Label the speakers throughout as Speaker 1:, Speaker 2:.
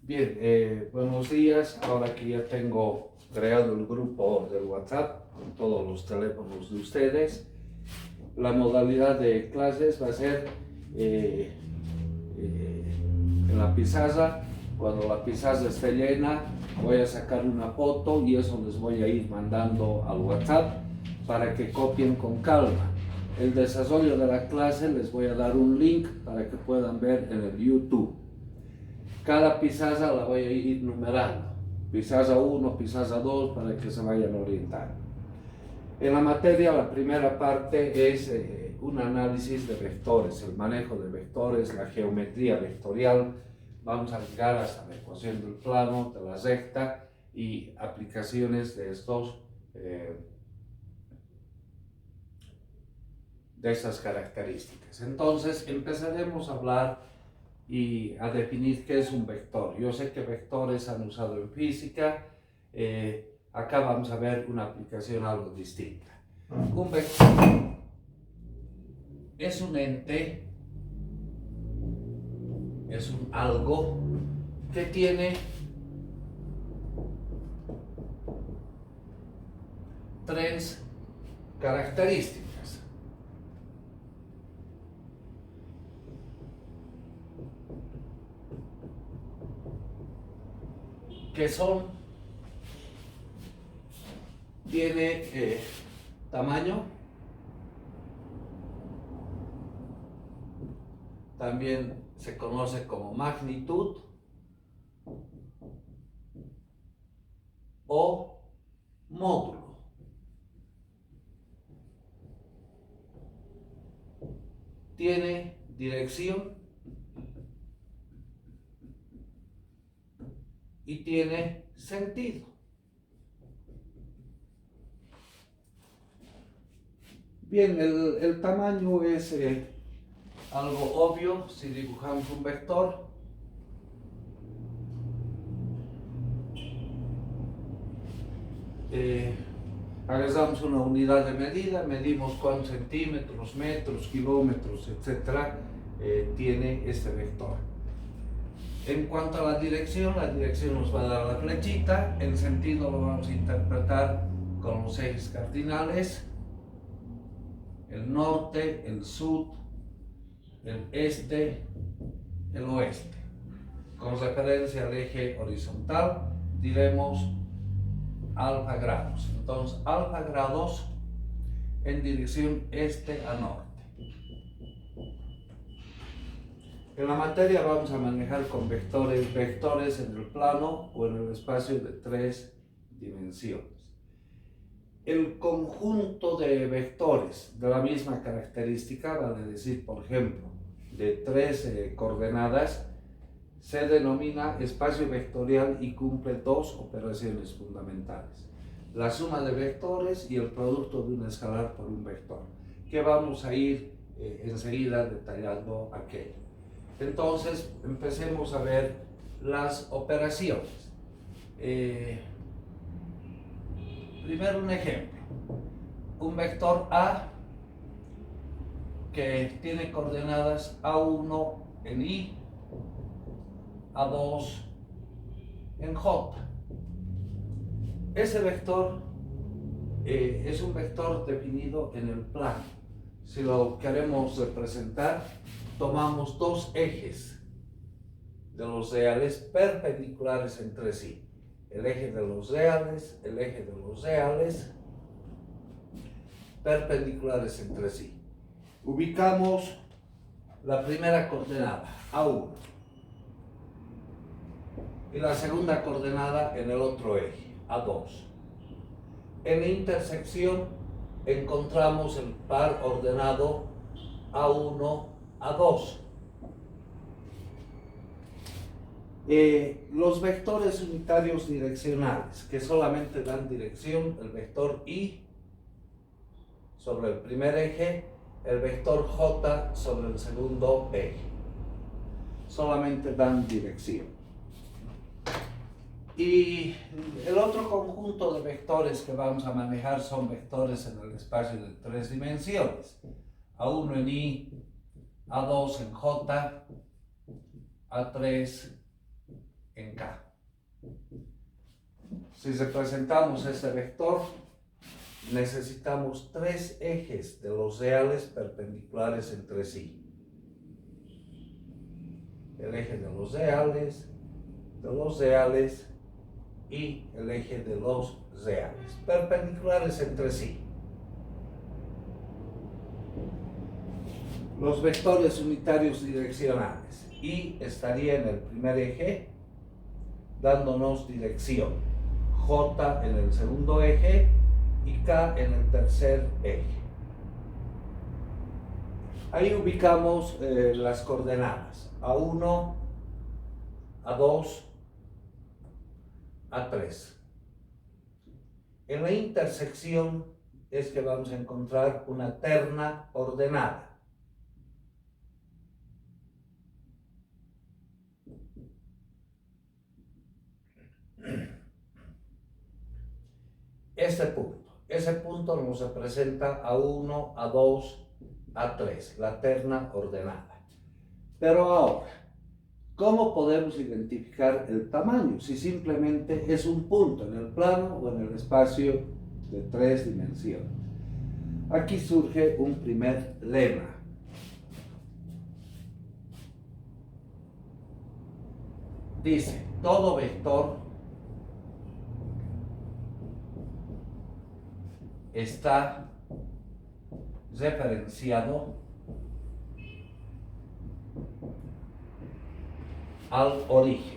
Speaker 1: Bien, buenos días. Ahora que ya tengo creado el grupo del WhatsApp con todos los teléfonos de ustedes, la modalidad de clases va a ser en la pizarra. Cuando la pizarra esté llena, voy a sacar una foto y eso les voy a ir mandando al WhatsApp para que copien con calma. El desarrollo de la clase les voy a dar un link para que puedan ver en el YouTube. Cada pizarra la voy a ir numerando. Pizarra 1, pizarra 2, para que se vayan orientando. En la materia, la primera parte es un análisis de vectores, el manejo de vectores, la geometría vectorial. Vamos a llegar hasta la ecuación del plano, de la recta y aplicaciones de estas características. Entonces, empezaremos a hablar y a definir qué es un vector. Yo sé que vectores han usado en física, acá vamos a ver una aplicación algo distinta. Un vector es un ente, es un algo que tiene tres características. Que son, tiene tamaño, también se conoce como magnitud o módulo. Tiene dirección y tiene sentido. Bien, el tamaño es algo obvio si dibujamos un vector. Agarramos una unidad de medida, medimos cuántos centímetros, metros, kilómetros, etcétera, tiene este vector. En cuanto a la dirección nos va a dar la flechita. El sentido lo vamos a interpretar con los ejes cardinales: el norte, el sur, el este, el oeste. Con referencia al eje horizontal diremos alfa grados. Entonces, alfa grados en dirección este a norte. En la materia vamos a manejar con vectores en el plano o en el espacio de 3 dimensiones. El conjunto de vectores de la misma característica, vale decir, por ejemplo, de 3 coordenadas, se denomina espacio vectorial y cumple 2 operaciones fundamentales: la suma de vectores y el producto de un escalar por un vector, que vamos a ir enseguida detallando aquello. Entonces, empecemos a ver las operaciones. Primero un ejemplo. Un vector A que tiene coordenadas A1 en Y, A2 en J. Ese vector es un vector definido en el plano. Si lo queremos representar, tomamos 2 ejes de los reales perpendiculares entre sí. El eje de los reales, el eje de los reales, perpendiculares entre sí. Ubicamos la primera coordenada, A1, y la segunda coordenada en el otro eje, A2. En la intersección encontramos el par ordenado A1, A2. Los vectores unitarios direccionales, que solamente dan dirección: el vector Y sobre el primer eje, el vector J sobre el segundo eje, solamente dan dirección. Y el otro conjunto de vectores que vamos a manejar son vectores en el espacio de 3 dimensiones: A1 en Y, A2 en J, A3 en K. Si representamos este vector, necesitamos tres ejes de los reales perpendiculares entre sí. El eje de los reales y el eje de los reales, perpendiculares entre sí. Los vectores unitarios direccionales. Y estaría en el primer eje, dándonos dirección. J en el segundo eje y K en el tercer eje. Ahí ubicamos las coordenadas A1, A2, A3. En la intersección es que vamos a encontrar una terna ordenada. Ese punto nos representa A1, A2, A3, la terna ordenada. Pero ahora, ¿cómo podemos identificar el tamaño? Si simplemente es un punto en el plano o en el espacio de 3 dimensiones. Aquí surge un primer lema. Dice, todo vector está referenciado al origen.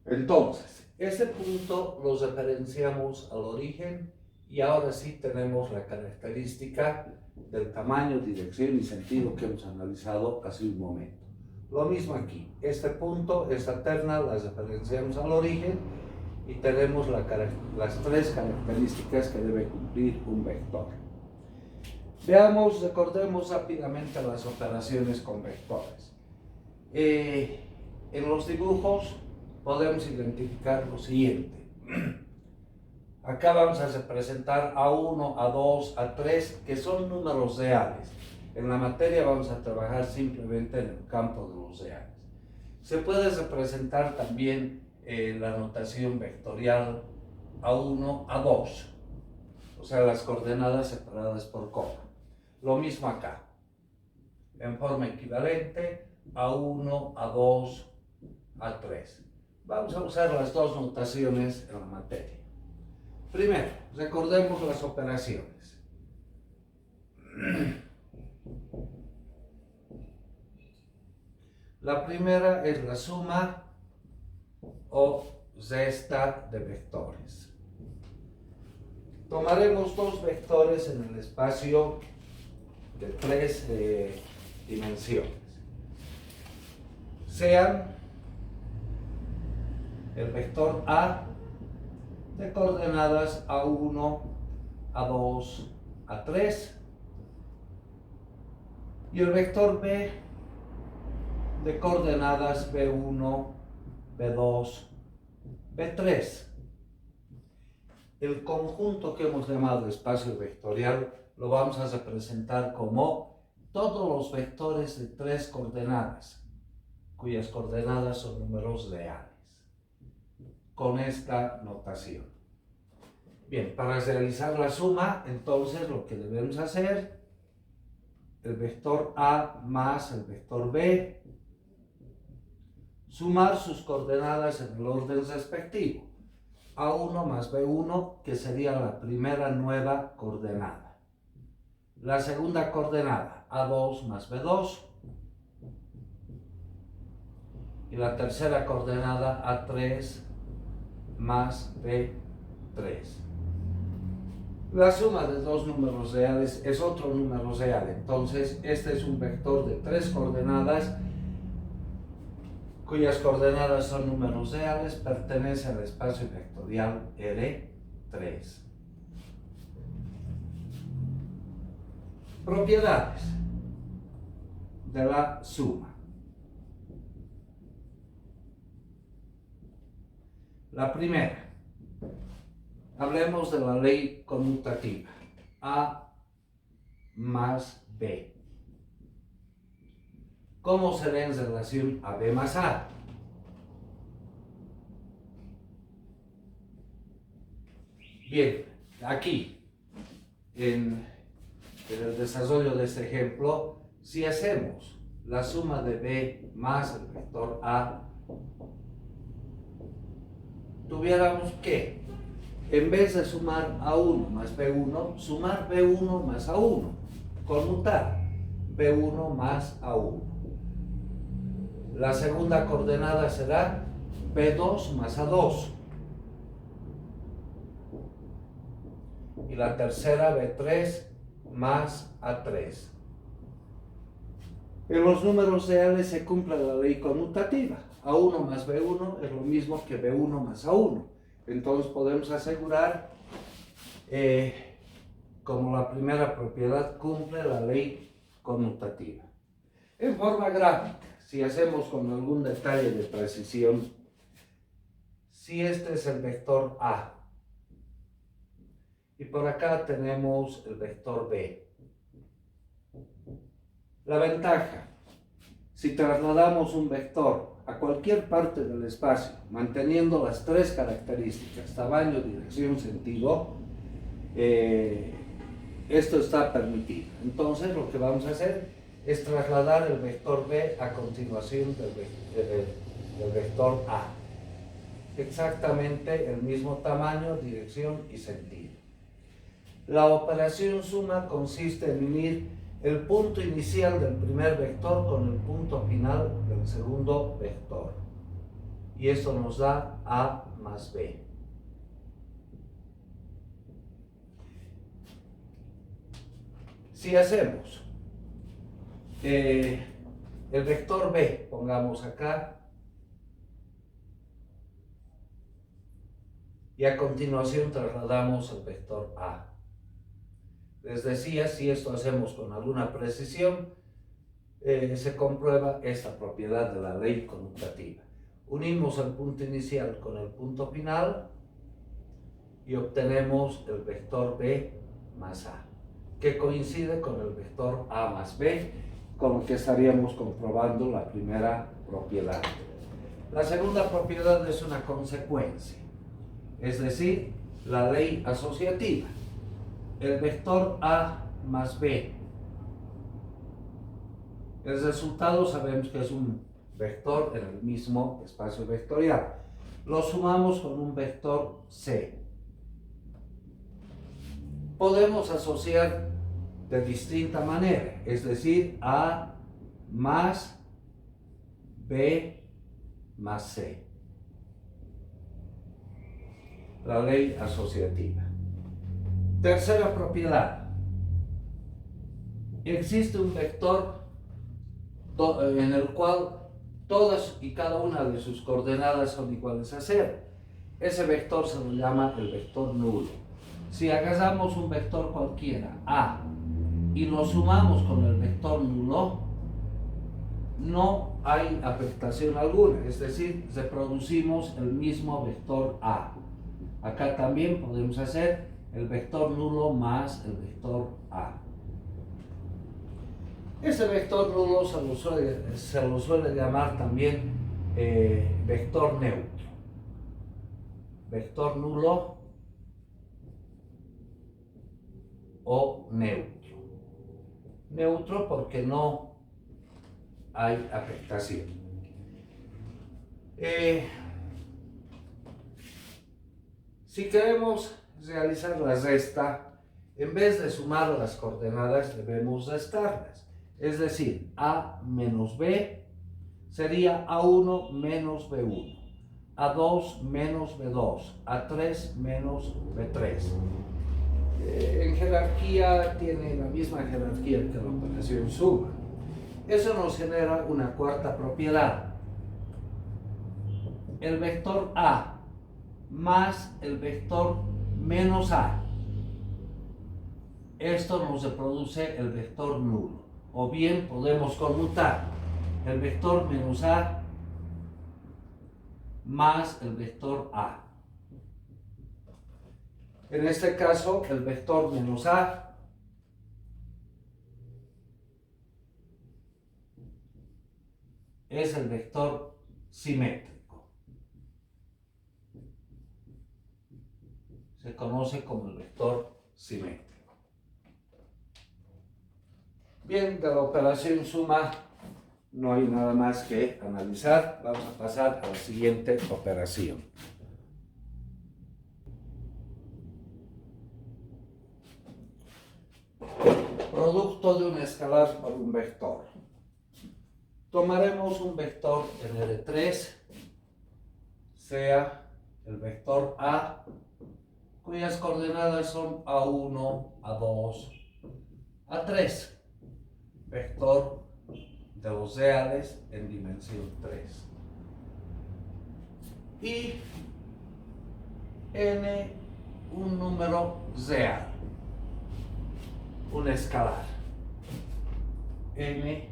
Speaker 1: Entonces, este punto lo referenciamos al origen y ahora sí tenemos la característica del tamaño, dirección y sentido que hemos analizado hace un momento. Lo mismo aquí, este punto, esta terna, la referenciamos al origen y tenemos las tres características que debe cumplir un vector. Recordemos rápidamente las operaciones con vectores. En los dibujos podemos identificar lo siguiente. Acá vamos a representar A1, A2, A3, que son números reales. En la materia vamos a trabajar simplemente en el campo de los reales. Se puede representar también la notación vectorial A1, A2, o sea, las coordenadas separadas por coma. Lo mismo acá, en forma equivalente, A1, A2, A3. Vamos a usar las dos notaciones en la materia. Primero, recordemos las operaciones. La primera es la suma o resta de vectores. Tomaremos dos vectores en el espacio de 3 dimensiones. Sean el vector A de coordenadas A1, A2, A3 y el vector B de coordenadas B1, B2, B3. El conjunto que hemos llamado espacio vectorial lo vamos a representar como todos los vectores de 3 coordenadas, cuyas coordenadas son números reales, con esta notación. Bien, para realizar la suma, entonces lo que debemos hacer, el vector A más el vector B, sumar sus coordenadas en el orden respectivo. A1 más B1, que sería la primera nueva coordenada. La segunda coordenada, A2 más B2. Y la tercera coordenada, A3 más B3. La suma de dos números reales es otro número real. Entonces, este es un vector de 3 coordenadas cuyas coordenadas son números reales, pertenece al espacio vectorial R3. Propiedades de la suma. La primera, hablemos de la ley conmutativa. A más B. ¿Cómo será en relación a B más A? Bien, aquí, en el desarrollo de este ejemplo, si hacemos la suma de B más el vector A, tuviéramos que, en vez de sumar A1 más B1, sumar B1 más A1, conmutar B1 más A1. La segunda coordenada será B2 más A2. Y la tercera B3 más A3. En los números reales se cumple la ley conmutativa. A1 más B1 es lo mismo que B1 más A1. Entonces podemos asegurar, como la primera propiedad cumple la ley conmutativa. En forma gráfica, si hacemos con algún detalle de precisión, si este es el vector A, y por acá tenemos el vector B. La ventaja, si trasladamos un vector a cualquier parte del espacio, manteniendo las tres características, tamaño, dirección, sentido, esto está permitido. Entonces lo que vamos a hacer es trasladar el vector B a continuación del vector A. Exactamente el mismo tamaño, dirección y sentido. La operación suma consiste en unir el punto inicial del primer vector con el punto final del segundo vector. Y esto nos da A más B. Si hacemos el vector B, pongamos acá, y a continuación trasladamos el vector A. Les decía, si esto hacemos con alguna precisión, se comprueba esta propiedad de la ley conmutativa. Unimos el punto inicial con el punto final y obtenemos el vector B más A, que coincide con el vector A más B, con lo que estaríamos comprobando la primera propiedad. La segunda propiedad es una consecuencia, es decir, la ley asociativa. El vector A más B. El resultado sabemos que es un vector en el mismo espacio vectorial. Lo sumamos con un vector C. Podemos asociar de distinta manera, es decir, A más B más C. La ley asociativa. Tercera propiedad. Existe un vector en el cual todas y cada una de sus coordenadas son iguales a 0. Ese vector se lo llama el vector nulo. Si agarramos un vector cualquiera, A, y lo sumamos con el vector nulo, no hay afectación alguna, es decir, reproducimos el mismo vector A. Acá también podemos hacer el vector nulo más el vector A. Ese vector nulo se lo suele llamar también vector neutro. Vector nulo o neutro. Neutro porque no hay afectación. Si queremos realizar la resta, en vez de sumar las coordenadas debemos restarlas. Es decir, A menos B sería A1 menos B1, A2 menos B2, A3 menos B3. En jerarquía tiene la misma jerarquía que la operación suma. Eso nos genera una cuarta propiedad. El vector A más el vector menos A. Esto nos reproduce el vector nulo. O bien podemos conmutar el vector menos A más el vector A. En este caso, el vector menos A es el vector simétrico. Se conoce como el vector simétrico. Bien, de la operación suma no hay nada más que analizar. Vamos a pasar a la siguiente operación. Producto de un escalar por un vector. Tomaremos un vector n de 3, sea el vector A, cuyas coordenadas son A1, A2, A3. Vector de los reales en dimensión 3. Y n, un número real, un escalar. N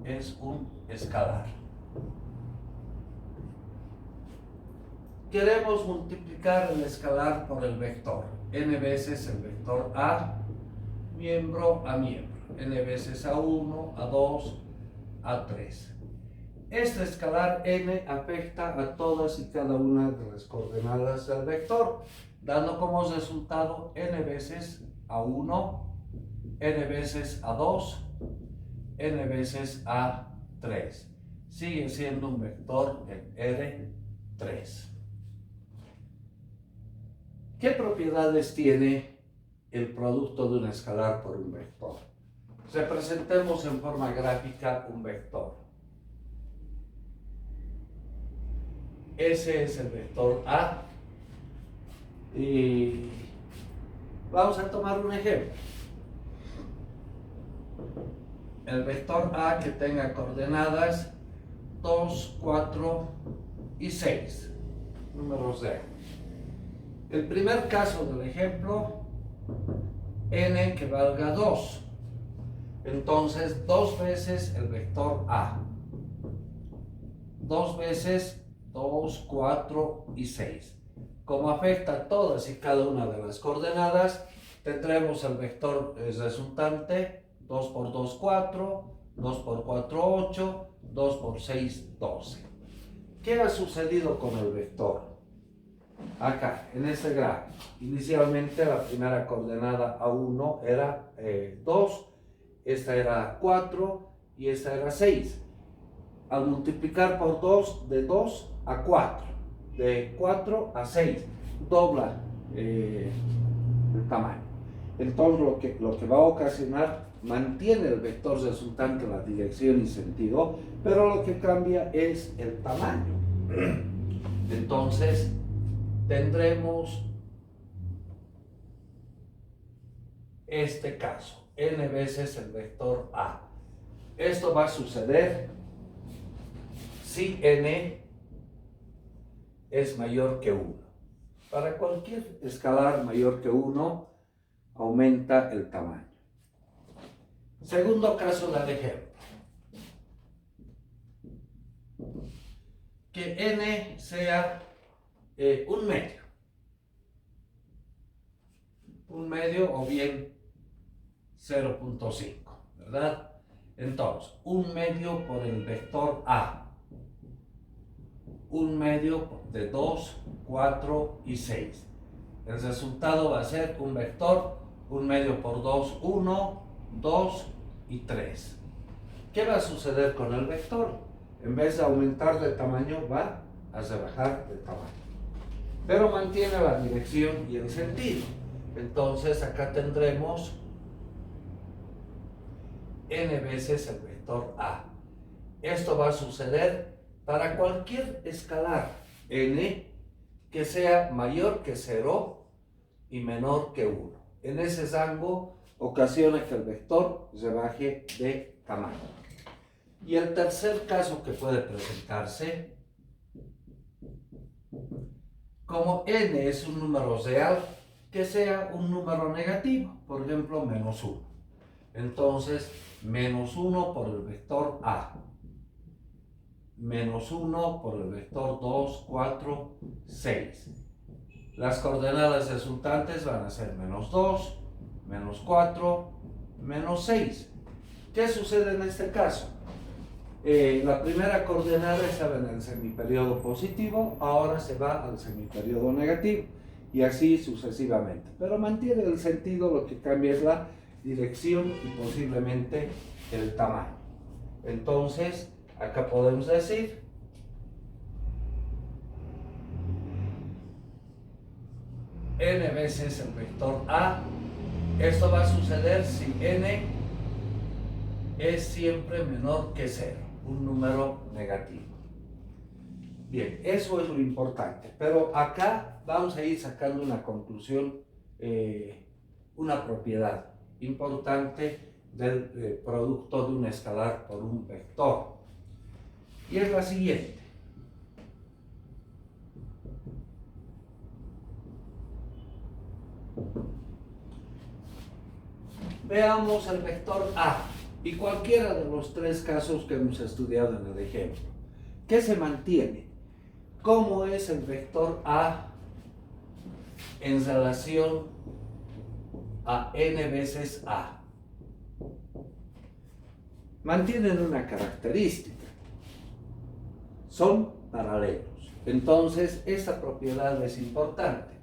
Speaker 1: es un escalar. Queremos multiplicar el escalar por el vector. N veces el vector A, miembro a miembro. N veces A1, A2, A3. Este escalar n afecta a todas y cada una de las coordenadas del vector, dando como resultado n veces A1, n veces A2, n veces A3. Sigue siendo un vector en R3. ¿Qué propiedades tiene el producto de un escalar por un vector? Representemos en forma gráfica un vector. Ese es el vector A. Y vamos a tomar un ejemplo. El vector A que tenga coordenadas 2, 4 y 6. Números de. El primer caso del ejemplo, n que valga 2. Entonces, 2 veces el vector A. 2 veces 2, 4 y 6. Como afecta a todas y cada una de las coordenadas, tendremos el vector resultante 2 por 2, 4, 2 por 4, 8, 2 por 6, 12. ¿Qué ha sucedido con el vector? Acá, en este gráfico, inicialmente la primera coordenada A1 era 2, esta era 4 y esta era 6. Al multiplicar por 2, de 2 a 4, de 4 a 6, dobla el tamaño. Entonces lo que va a ocasionar, mantiene el vector resultante la dirección y sentido, pero lo que cambia es el tamaño. Entonces tendremos este caso, n veces el vector A. Esto va a suceder si n es mayor que 1. Para cualquier escalar mayor que 1, aumenta el tamaño. Segundo caso del ejemplo. Que n sea un medio. Un medio o bien 0.5, ¿verdad? Entonces, un medio por el vector A. Un medio de 2, 4 y 6. El resultado va a ser un vector, un medio por 2, 1, 2 y 3. ¿Qué va a suceder con el vector? En vez de aumentar de tamaño, va a rebajar de tamaño. Pero mantiene la dirección y el sentido. Entonces acá tendremos n veces el vector A. Esto va a suceder para cualquier escalar n que sea mayor que 0 y menor que 1. En ese rango ocasiona que el vector rebaje de tamaño. Y el tercer caso que puede presentarse, como n es un número real, que sea un número negativo, por ejemplo, menos 1. Entonces, menos 1 por el vector A, menos 1 por el vector 2, 4, 6. Las coordenadas resultantes van a ser menos 2, menos 4, menos 6. ¿Qué sucede en este caso? La primera coordenada estaba en el semiperiodo positivo, ahora se va al semiperiodo negativo y así sucesivamente. Pero mantiene el sentido, lo que cambia es la dirección y posiblemente el tamaño. Entonces, acá podemos decir n veces el vector A. Esto va a suceder si n es siempre menor que 0, un número negativo. Bien, eso es lo importante, pero acá vamos a ir sacando una conclusión, una propiedad importante del producto de un escalar por un vector, y es la siguiente. Veamos el vector A y cualquiera de los tres casos que hemos estudiado en el ejemplo. ¿Qué se mantiene? ¿Cómo es el vector A en relación a n veces A? Mantienen una característica. Son paralelos. Entonces, esta propiedad es importante.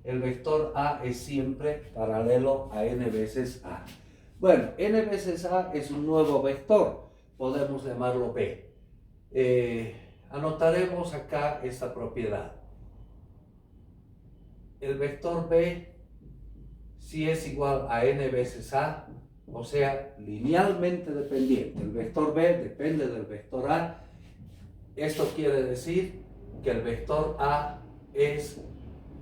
Speaker 1: El vector A es siempre paralelo a n veces A. Bueno, n veces A es un nuevo vector. Podemos llamarlo B. Anotaremos acá esta propiedad. El vector B, si es igual a n veces A, o sea, linealmente dependiente. El vector B depende del vector A. Esto quiere decir que el vector A es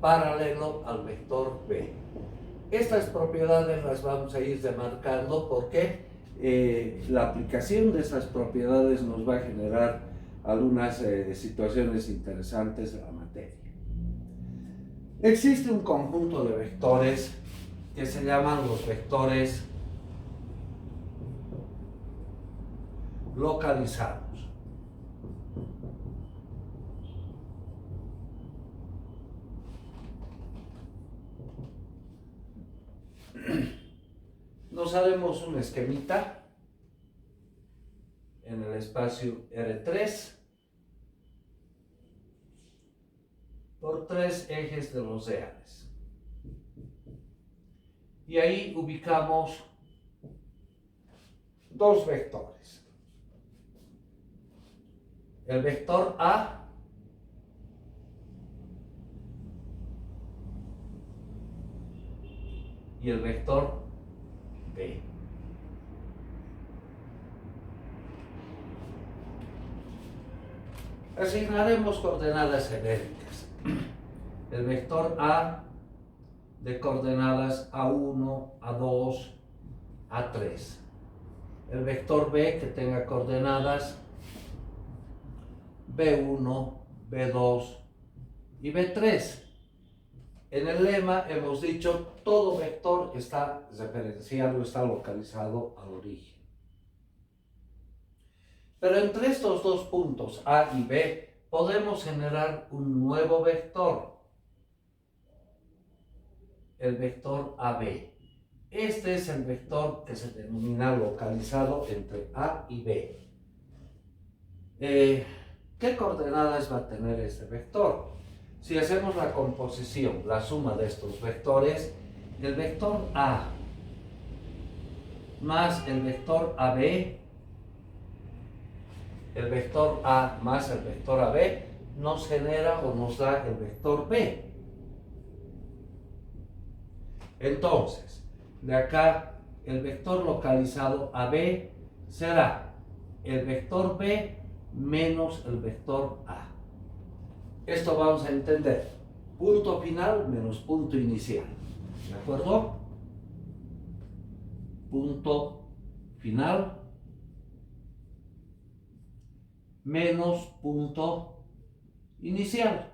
Speaker 1: paralelo al vector B. Estas propiedades las vamos a ir demarcando porque la aplicación de estas propiedades nos va a generar algunas situaciones interesantes de la materia. Existe un conjunto de vectores que se llaman los vectores localizados. Nos haremos un esquemita en el espacio R3 por tres ejes de los ejes. Y ahí ubicamos dos vectores. El vector A y el vector B. Asignaremos coordenadas genéricas. El vector A de coordenadas A1, A2, A3. El vector B que tenga coordenadas B1, B2 y B3. En el lema hemos dicho todo vector está referenciado, está localizado al origen. Pero entre estos dos puntos A y B podemos generar un nuevo vector, el vector AB. Este es el vector que se denomina localizado entre A y B. ¿Qué coordenadas va a tener este vector? Si hacemos la composición, la suma de estos vectores, el vector A más el vector AB, el vector A más el vector AB, nos genera o nos da el vector B. Entonces, de acá, el vector localizado AB será el vector B menos el vector A. Esto vamos a entender. Punto final menos punto inicial. ¿De acuerdo? Punto final menos punto inicial.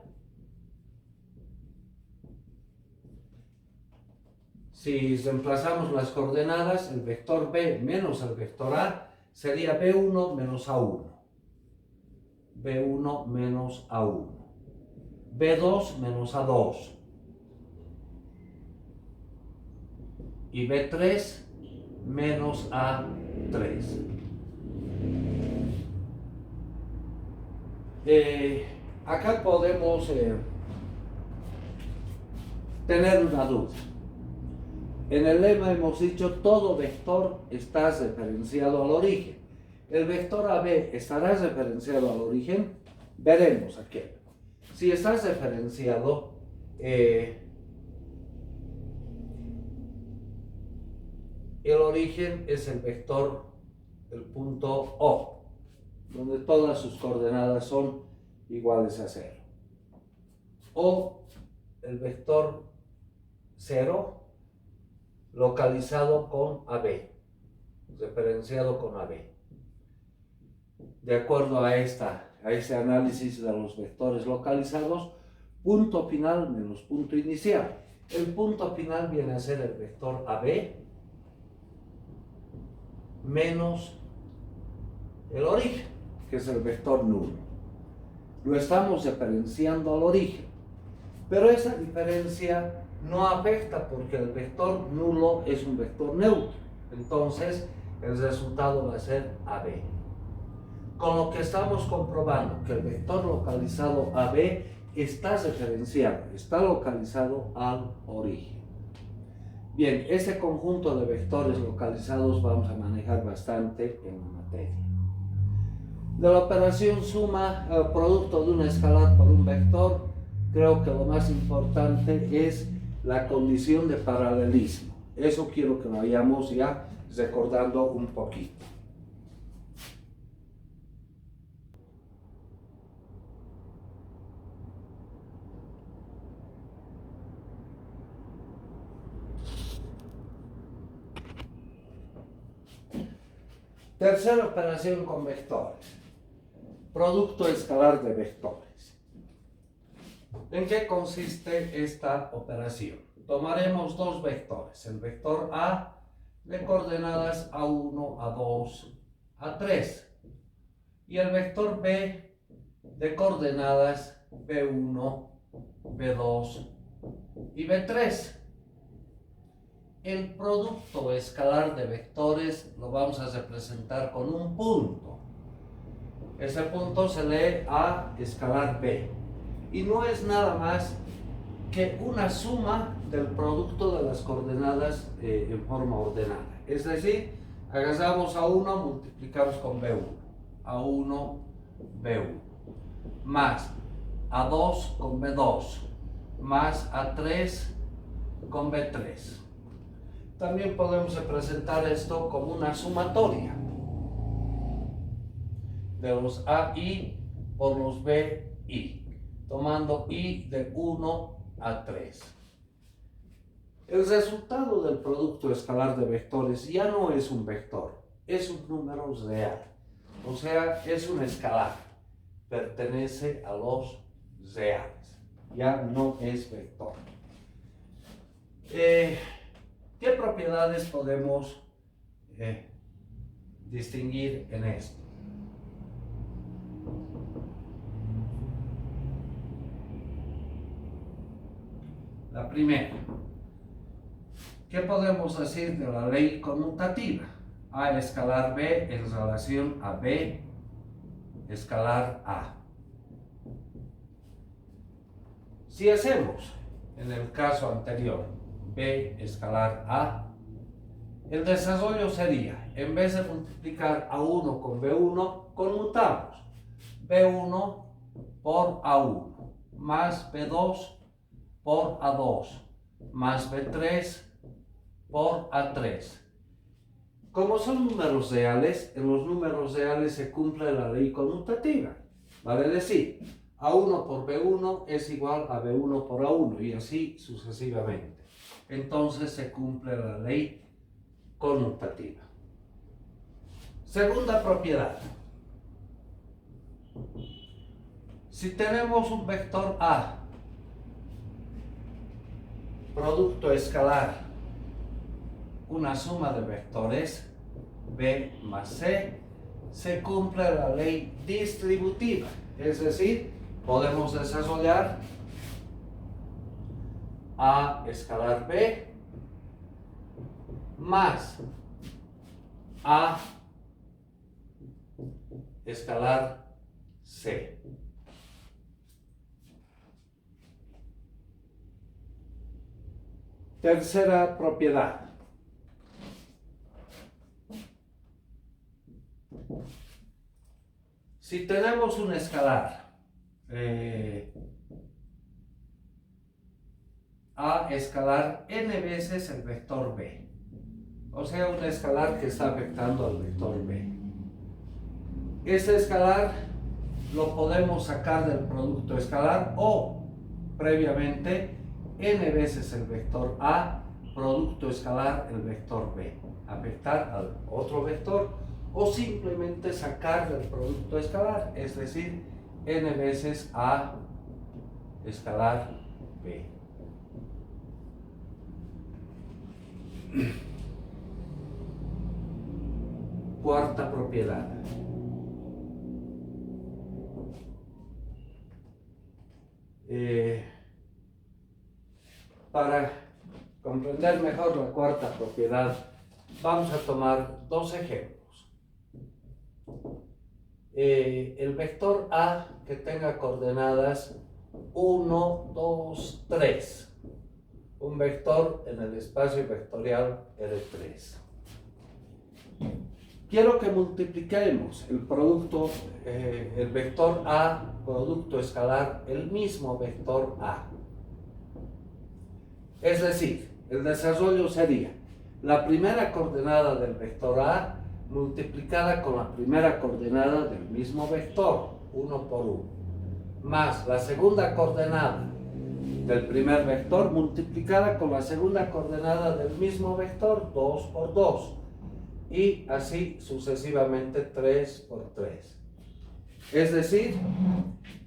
Speaker 1: Si reemplazamos las coordenadas, el vector B menos el vector A sería B1 menos A1. B1 menos A1. B2 menos A2. Y B3 menos A3. Acá podemos tener una duda. En el lema hemos dicho todo vector está referenciado al origen. ¿El vector AB estará referenciado al origen? Veremos aquí. Si está referenciado, el origen es el vector, el punto O, donde todas sus coordenadas son iguales a 0. O el vector 0, localizado con AB, referenciado con AB. De acuerdo a ese análisis de los vectores localizados, punto final menos punto inicial. El punto final viene a ser el vector AB menos el origen, que es el vector nulo. Lo estamos referenciando al origen, pero esa diferencia no afecta porque el vector nulo es un vector neutro. Entonces, el resultado va a ser AB. Con lo que estamos comprobando que el vector localizado AB está referenciado, está localizado al origen. Bien, ese conjunto de vectores localizados vamos a manejar bastante en la materia. De la operación suma producto de una escalar por un vector, creo que lo más importante es la condición de paralelismo. Eso quiero que lo vayamos ya recordando un poquito. Tercera operación con vectores. Producto escalar de vectores. ¿En qué consiste esta operación? Tomaremos dos vectores. El vector A de coordenadas A1, A2, A3. Y el vector B de coordenadas B1, B2 y B3. El producto escalar de vectores lo vamos a representar con un punto. Ese punto se lee A escalar B. Y no es nada más que una suma del producto de las coordenadas en forma ordenada. Es decir, agarramos A1, multiplicamos con B1. A1, B1. Más A2 con B2. Más A3 con B3. También podemos representar esto como una sumatoria de los AI por los BI, tomando I de 1 a 3. El resultado del producto escalar de vectores ya no es un vector, es un número real, o sea, es un escalar, pertenece a los reales, ya no es vector. ¿Qué propiedades podemos distinguir en esto? La primera, ¿qué podemos decir de la ley conmutativa? A escalar B en relación a B escalar A. Si hacemos, en el caso anterior, B escalar A, el desarrollo sería, en vez de multiplicar A1 con B1, conmutamos B1 por A1, más B2 por A2, más B3 por A3. Como son números reales, en los números reales se cumple la ley conmutativa. Vale decir, A1 por B1 es igual a B1 por A1 y así sucesivamente. Entonces se cumple la ley conmutativa. Segunda propiedad. Si tenemos un vector A, producto escalar, una suma de vectores, B más C, se cumple la ley distributiva. Es decir, podemos desarrollar A escalar B más A escalar C. Tercera propiedad. Si tenemos un escalar, A escalar n veces el vector B, o sea, un escalar que está afectando al vector B. Este escalar lo podemos sacar del producto escalar o, previamente, n veces el vector A, producto escalar el vector B, afectar al otro vector, o simplemente sacar del producto escalar, es decir, n veces A escalar B. Cuarta propiedad. Para comprender mejor la cuarta propiedad, vamos a tomar dos ejemplos. El vector A que tenga coordenadas 1, 2, 3. Un vector en el espacio vectorial R3. Quiero que multipliquemos el producto, el vector A, producto escalar, el mismo vector A. Es decir, el desarrollo sería la primera coordenada del vector A multiplicada con la primera coordenada del mismo vector, 1 por 1, más la segunda coordenada del primer vector multiplicada con la segunda coordenada del mismo vector, 2 por 2, y así sucesivamente 3 por 3. Es decir,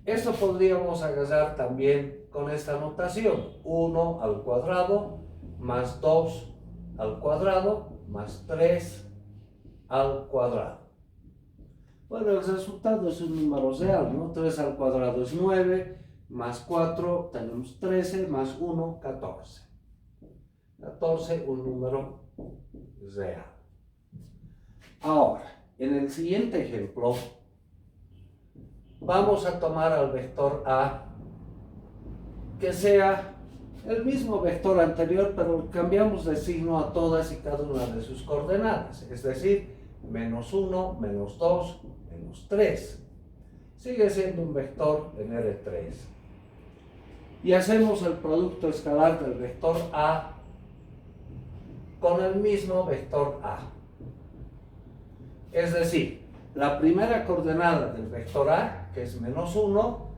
Speaker 1: esto podríamos agarrar también con esta notación: 1 al cuadrado más 2 al cuadrado más 3 al cuadrado. Bueno, el resultado es un número real, ¿no? 3 al cuadrado es 9, más 4 tenemos 13, más 1, 14. 14, un número real. Ahora, en el siguiente ejemplo, vamos a tomar al vector A que sea el mismo vector anterior, pero cambiamos de signo a todas y cada una de sus coordenadas, es decir, menos 1, menos 2, menos 3. Sigue siendo un vector en R3. Y hacemos el producto escalar del vector A con el mismo vector A. Es decir, la primera coordenada del vector A, que es menos 1,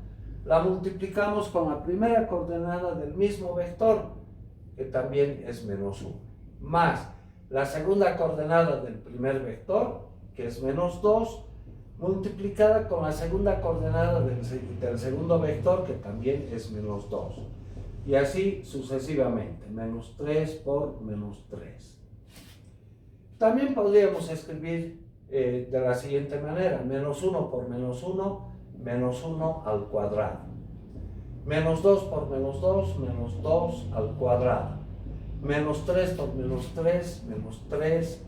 Speaker 1: la multiplicamos con la primera coordenada del mismo vector, que también es menos 1, más la segunda coordenada del primer vector, que es menos 2, multiplicada con la segunda coordenada del segundo vector, que también es menos 2. Y así sucesivamente, menos 3 por menos 3. También podríamos escribir de la siguiente manera: menos 1 por menos 1, menos 1 al cuadrado. Menos 2 por menos 2, menos 2 al cuadrado. Menos 3 por menos 3, menos 3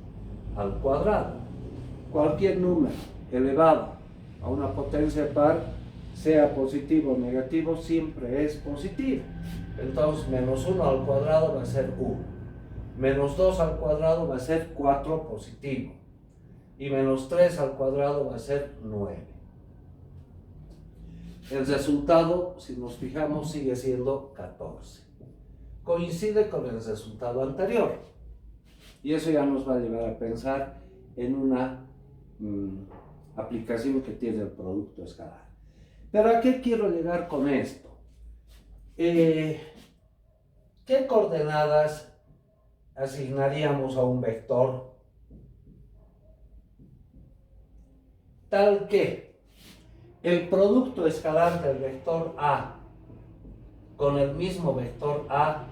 Speaker 1: al cuadrado. Cualquier número elevado a una potencia par, sea positivo o negativo, siempre es positivo. Entonces, menos 1 al cuadrado va a ser 1. Menos 2 al cuadrado va a ser 4 positivo. Y menos 3 al cuadrado va a ser 9. El resultado, si nos fijamos, sigue siendo 14. Coincide con el resultado anterior. Y eso ya nos va a llevar a pensar en una aplicación que tiene el producto escalar. Pero ¿a qué quiero llegar con esto? ¿Qué coordenadas asignaríamos a un vector tal que el producto escalar del vector A con el mismo vector A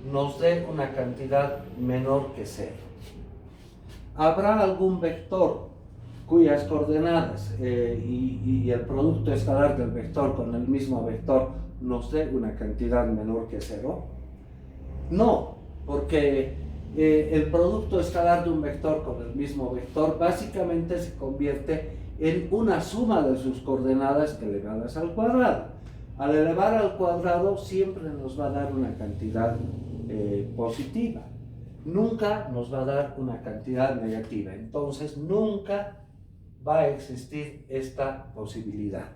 Speaker 1: nos dé una cantidad menor que 0? ¿Habrá algún vector cuyas coordenadas y el producto escalar del vector con el mismo vector nos dé una cantidad menor que 0? No, porque el producto escalar de un vector con el mismo vector básicamente se convierte en una suma de sus coordenadas elevadas al cuadrado. Al elevar al cuadrado siempre nos va a dar una cantidad positiva. Nunca nos va a dar una cantidad negativa. Entonces, nunca va a existir esta posibilidad.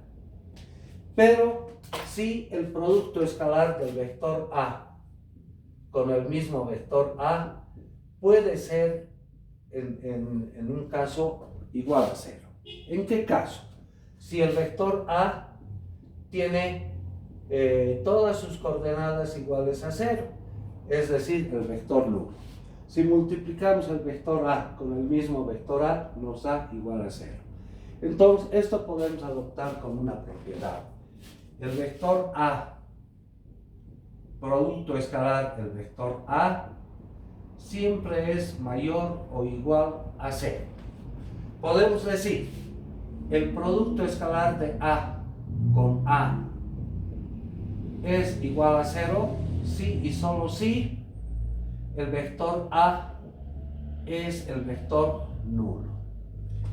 Speaker 1: Pero si el producto escalar del vector A con el mismo vector A puede ser en un caso igual a 0. ¿En qué caso? Si el vector A tiene todas sus coordenadas iguales a 0, es decir, el vector nulo. Si multiplicamos el vector A con el mismo vector A, nos da igual a 0. Entonces, esto podemos adoptar como una propiedad. El vector A, producto escalar del vector A, siempre es mayor o igual a 0. Podemos decir, el producto escalar de A con A es igual a 0 si y solo si el vector A es el vector nulo.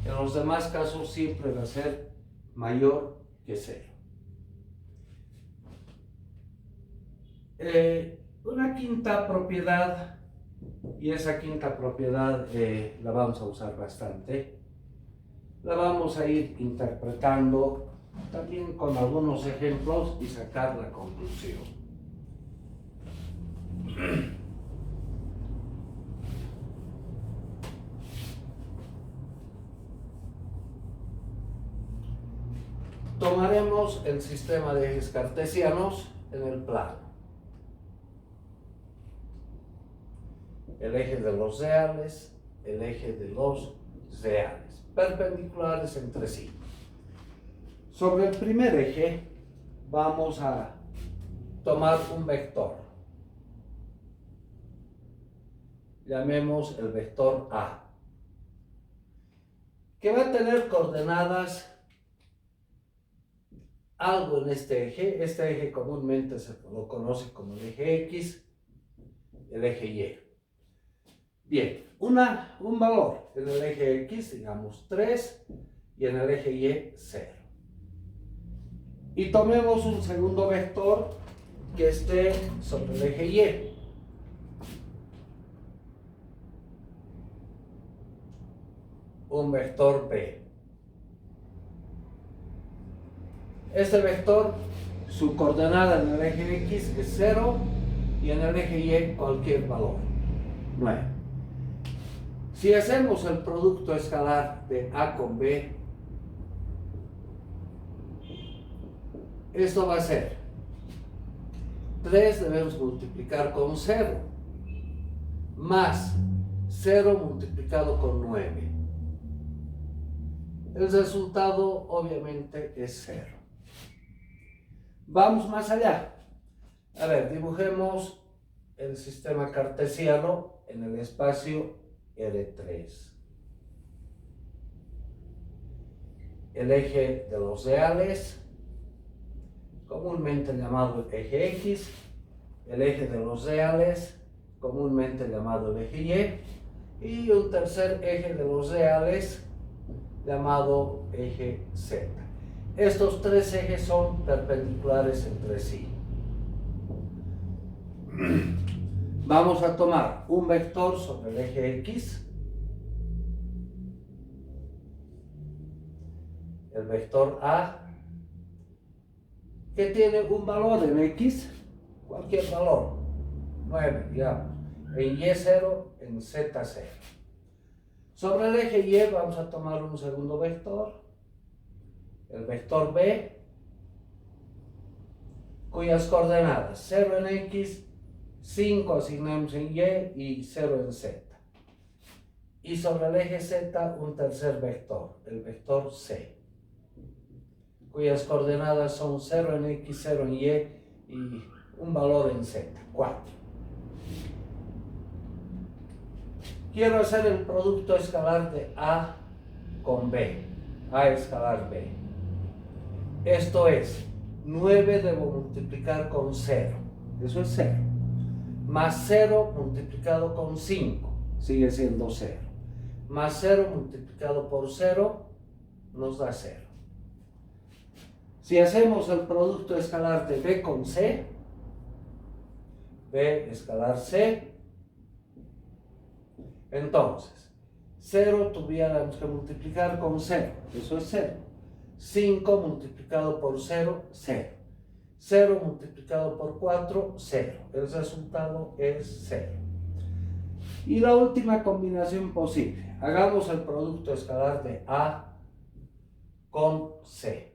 Speaker 1: En los demás casos siempre va a ser mayor que 0. Una quinta propiedad, y esa quinta propiedad la vamos a usar bastante, la vamos a ir interpretando también con algunos ejemplos y sacar la conclusión. Tomaremos el sistema de ejes cartesianos en el plano. El eje de los reales, el eje de los reales, perpendiculares entre sí. Sobre el primer eje vamos a tomar un vector. Llamemos el vector A, que va a tener coordenadas algo en este eje. Este eje comúnmente se lo conoce como el eje X, el eje Y. Bien, un valor en el eje X, digamos 3, y en el eje Y 0. Y tomemos un segundo vector que esté sobre el eje Y. Un vector B. Este vector, su coordenada en el eje X es 0 y en el eje Y cualquier valor, 9. Si hacemos el producto escalar de A con B, esto va a ser 3 debemos multiplicar con 0 más 0 multiplicado con 9. El resultado obviamente es 0. Vamos más allá. A ver, dibujemos el sistema cartesiano en el espacio R3. El eje de los reales, comúnmente llamado el eje X, el eje de los reales, comúnmente llamado el eje Y, y un tercer eje de los reales, llamado eje Z. Estos tres ejes son perpendiculares entre sí. Vamos a tomar un vector sobre el eje X, el vector A, que tiene un valor en X, cualquier valor, 9, digamos, en Y 0, en Z 0. Sobre el eje Y vamos a tomar un segundo vector, el vector B, cuyas coordenadas 0 en X, 5 asignamos en Y y 0 en Z. Y sobre el eje Z un tercer vector, el vector C, cuyas coordenadas son 0 en X, 0 en Y y un valor en Z, 4. Quiero hacer el producto escalar de A con B, A escalar B. Esto es, 9 debo multiplicar con 0, eso es 0. Más 0 multiplicado con 5, sigue siendo 0. Más 0 multiplicado por 0 nos da 0. Si hacemos el producto escalar de B con C, B escalar C. Entonces, 0 tuviéramos que multiplicar con 0, eso es 0. 5 multiplicado por 0, 0. 0 multiplicado por 4, 0. El resultado es 0. Y la última combinación posible. Hagamos el producto escalar de A con C.